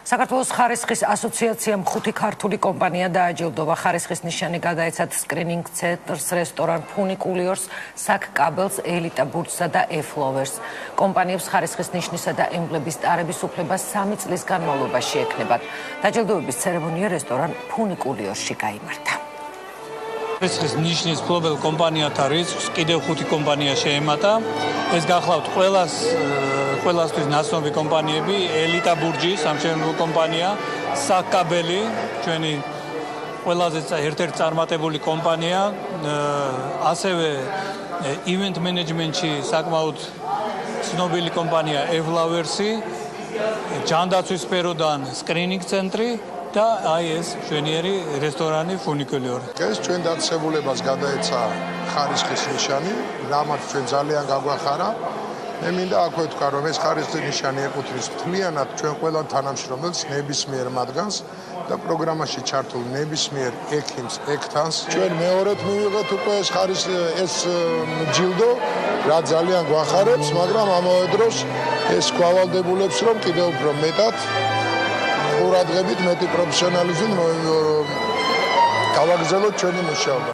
საქართველოს ხარისხის ასოციაციამ 5 ქართული კომპანია დააჯილდოვა. ხარისხის ნიშანი გადაეცათ სკრინინგ ცენტრს, რესტორან ფუნიკულიორს, საქ კაბელს, ელიტა ბურჯსა და ეფლოვერს. კომპანიებს ხარისხის ნიშნისა და ემბლემის ტარების უფლება 3 წლის განმავლობაში ექნებათ. დაჯილდოების ცერემონია რესტორან ფუნიკულიორში გაიმართა. ხარისხის ნიშნის ფლობელ კომპანიათა რიცხვს კიდევ 5 კომპანია შეემატა. ეს გახლავთ ყველასთვის ნაცნობი კომპანიები, ელიტა ბურჯი, სამშენებლო კომპანია, საქ კაბელი, ჩვენი ყველაზე ერთ-ერთი წარმატებული კომპანია, ასევე ივენთ მენეჯმენტში საკმაოდ ცნობილი კომპანია ეფლოვერსი, ჯანდაცვის სფეროდან სკრინინგ ცენტრი და აი ეს ჩვენიერი რესტორანი ფუნიკულიორი. ეს ჩვენ დაწესებულებას გადაეცა ხარისხის ნიშანი, რამაც ჩვენ ძალიან გაგვახარა. მე მინდა აქვე ვთქვა, რომ ეს ხარისხის ნიშანი ეკუთვნის მთლიანად ჩვენ ყველა თანამშრომელს, ნებისმიერ მათგანს და პროგრამაში ჩართულ ნებისმიერ ექიმს, ექთანს. ჩვენ მეორედ მივიღეთ უკვე ეს ჯილდო, რა ძალიან გვახარებს, მაგრამ ამავე დროს ეს გვავალდებულებს, რომ კიდევ უფრო მეტად ყურადღებით, მეტი პროფესიონალიზმით გავაგრძელოთ ჩვენი მუშაობა.